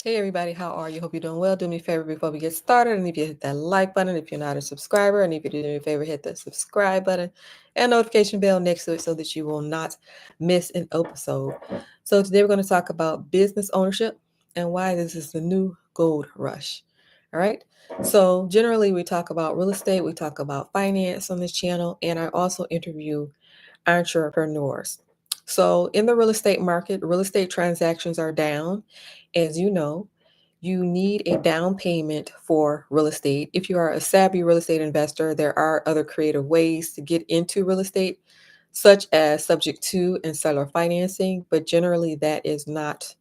Hey everybody, how are you? Hope you're doing well. Do me a favor before we get started. And if you hit that like button, if you're not a subscriber, and if you do me a favor, hit the subscribe button and notification bell next to it so that you will not miss an episode. So today we're going to talk about business ownership and why this is the new gold rush. All right. So generally we talk about real estate, we talk about finance on this channel, and I also interview entrepreneurs. So, in the real estate market, real estate transactions are down. As you know, you need a down payment for real estate. If you are a savvy real estate investor, there are other creative ways to get into real estate, such as subject to and seller financing, but generally that is not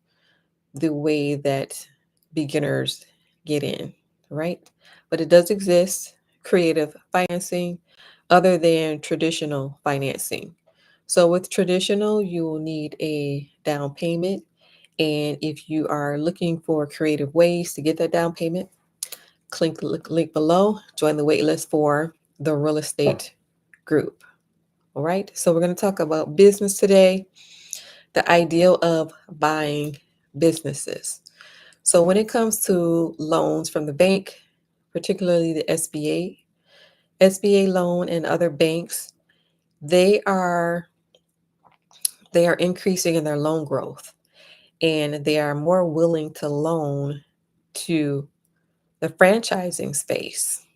the way that beginners get in, right? But it does exist, creative financing, other than traditional financing. So, with traditional, you will need a down payment. And if you are looking for creative ways to get that down payment, click the link below, join the waitlist for the real estate group. All right. So, we're going to talk about business today, the ideal of buying businesses. So when it comes to loans from the bank, particularly the SBA loan and other banks, they are they are increasing in their loan growth, and they are more willing to loan to the franchising space.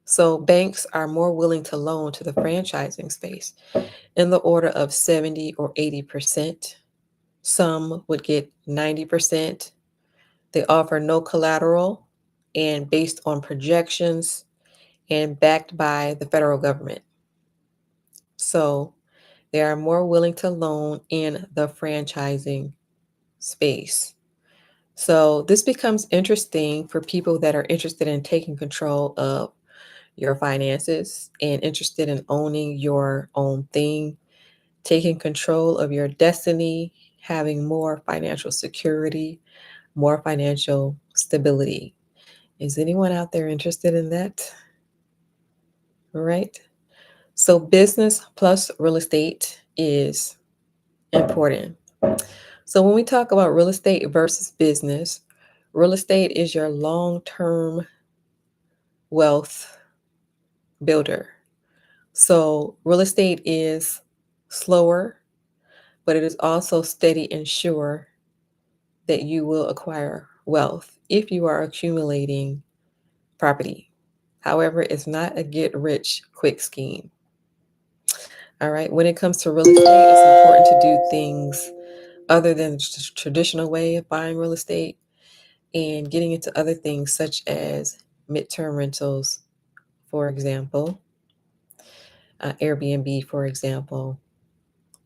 So banks are more willing to loan to the franchising space in the order of 70 or 80%. Some would get 90%. They offer no collateral and based on projections and backed by the federal government. So they are more willing to loan in the franchising space. So this becomes interesting for people that are interested in taking control of your finances and interested in owning your own thing, taking control of your destiny, having more financial security, more financial stability. Is anyone out there interested in that? All right. So, business plus real estate is important. So, when we talk about real estate versus business, real estate is your long term wealth builder. So, real estate is slower, but it is also steady and sure that you will acquire wealth if you are accumulating property. However, it's not a get rich quick scheme. All right. When it comes to real estate, it's important to do things other than the traditional way of buying real estate and getting into other things such as midterm rentals, for example, Airbnb, for example,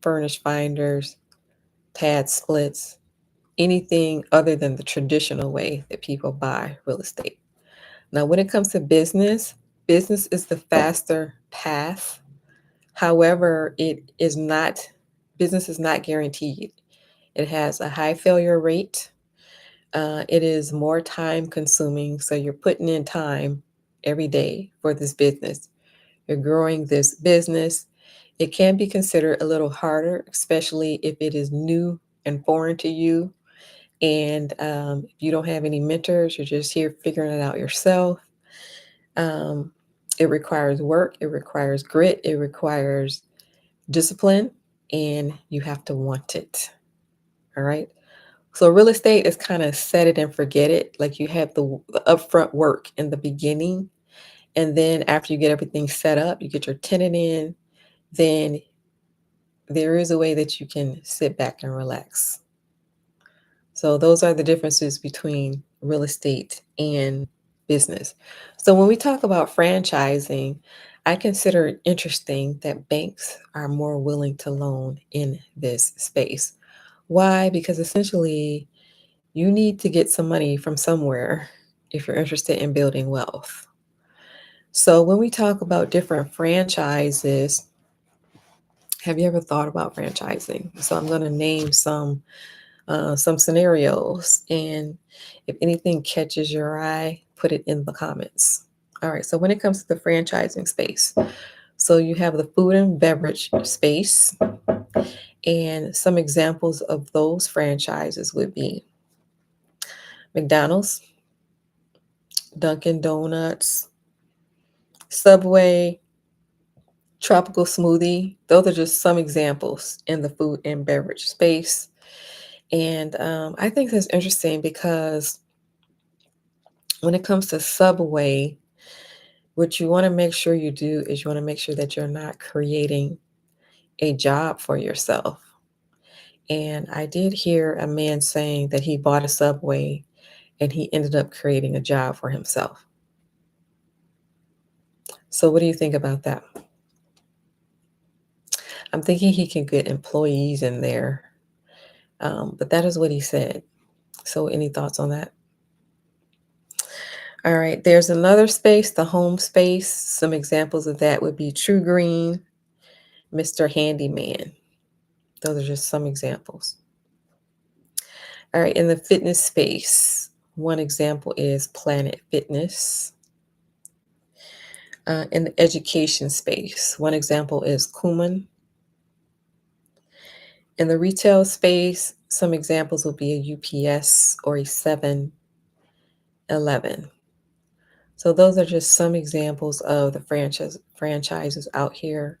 furnished finders, pad splits, anything other than the traditional way that people buy real estate. Now, when it comes to business, business is the faster path. However, business is not guaranteed. It has a high failure rate. It is more time consuming. So you're putting in time every day for this business. You're growing this business. It can be considered a little harder, especially if it is new and foreign to you. And if you don't have any mentors, you're just here figuring it out yourself. Um, it requires work, it requires grit, it requires discipline, and you have to want it. All right. So real estate is kind of set it and forget it. Like you have the upfront work in the beginning, and then after you get everything set up, you get your tenant in, then there is a way that you can sit back and relax. So those are the differences between real estate and business. So when we talk about franchising, I consider it interesting that banks are more willing to loan in this space. Why? Because essentially you need to get some money from somewhere if you're interested in building wealth. So when we talk about different franchises, have you ever thought about franchising? So I'm going to name some scenarios, and if anything catches your eye, put it in the comments. All right. So when it comes to the franchising space, so you have the food and beverage space, and some examples of those franchises would be McDonald's, Dunkin' Donuts, Subway, Tropical Smoothie. Those are just some examples in the food and beverage space. And I think that's interesting because when it comes to Subway, what you want to make sure you do is you want to make sure that you're not creating a job for yourself. And I did hear a man saying that he bought a Subway and he ended up creating a job for himself. So, what do you think about that? I'm thinking he can get employees in there, but that is what he said. So, any thoughts on that? All right, there's another space, the home space. Some examples of that would be True Green, Mr. Handyman. Those are just some examples. All right, in the fitness space, one example is Planet Fitness. In the education space, one example is Kuman. In the retail space, some examples will be a UPS or a 7-Eleven. So those are just some examples of the franchises out here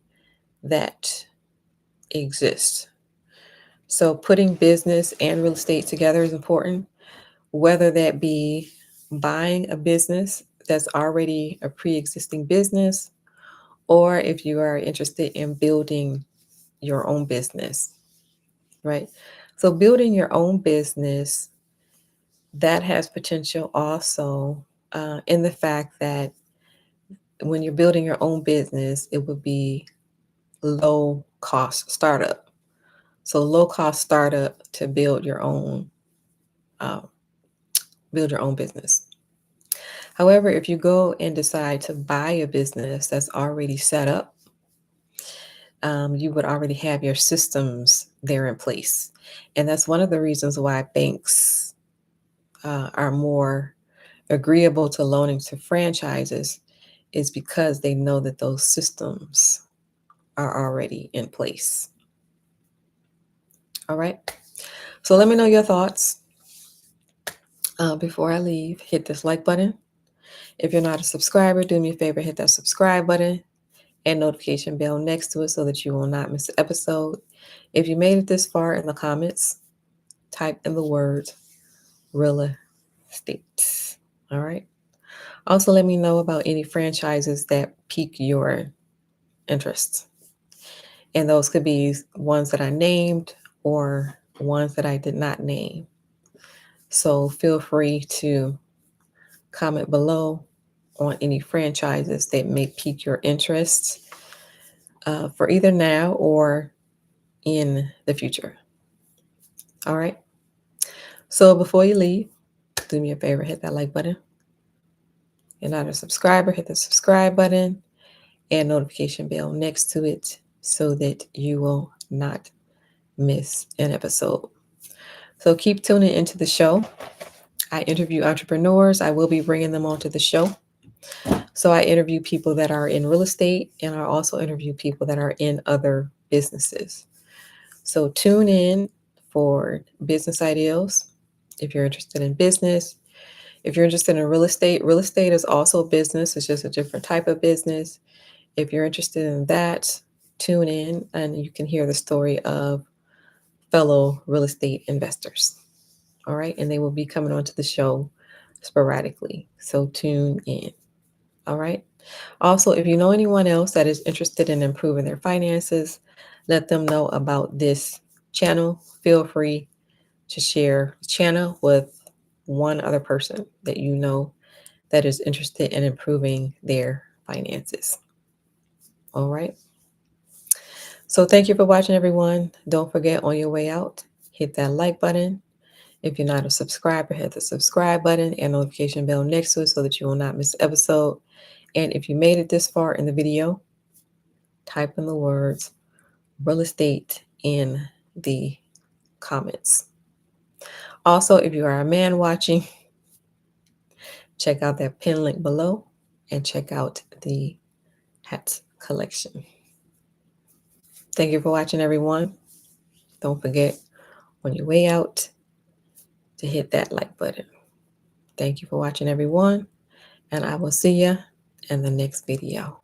that exist. So putting business and real estate together is important, whether that be buying a business that's already a pre-existing business, or if you are interested in building your own business, right? So building your own business, that has potential also in the fact that when you're building your own business, it would be low cost startup. So low cost startup to uh, build your own business. However, if you go and decide to buy a business that's already set up, you would already have your systems there in place. And that's one of the reasons why banks are more agreeable to loaning to franchises, is because they know that those systems are already in place. All right. So let me know your thoughts. Before I leave, hit this like button. If you're not a subscriber, do me a favor, hit that subscribe button and notification bell next to it so that you will not miss an episode. If you made it this far, in the comments, type in the words real estate. All right. Also, let me know about any franchises that pique your interest. And those could be ones that I named or ones that I did not name. So feel free to comment below on any franchises that may pique your interest for either now or in the future. All right. So before you leave, do me a favor, hit that like button. If you're not a subscriber, hit the subscribe button and notification bell next to it so that you will not miss an episode. So keep tuning into the show. I interview entrepreneurs. I will be bringing them onto the show. So I interview people that are in real estate, and I also interview people that are in other businesses. So tune in for business ideas. If you're interested in business, if you're interested in real estate is also a business. It's just a different type of business. If you're interested in that, tune in and you can hear the story of fellow real estate investors. All right. And they will be coming onto the show sporadically. So tune in. All right. Also, if you know anyone else that is interested in improving their finances, let them know about this channel. Feel free to share the channel with one other person that you know that is interested in improving their finances. All right. So thank you for watching, everyone. Don't forget, on your way out, hit that like button. If you're not a subscriber, hit the subscribe button and notification bell next to it so that you will not miss an episode. And if you made it this far in the video, type in the words real estate in the comments. Also, if you are a man watching, check out that pin link below and check out the hat collection. Thank you for watching, everyone. Don't forget, on your way out, to hit that like button. Thank you for watching, everyone, and I will see you in the next video.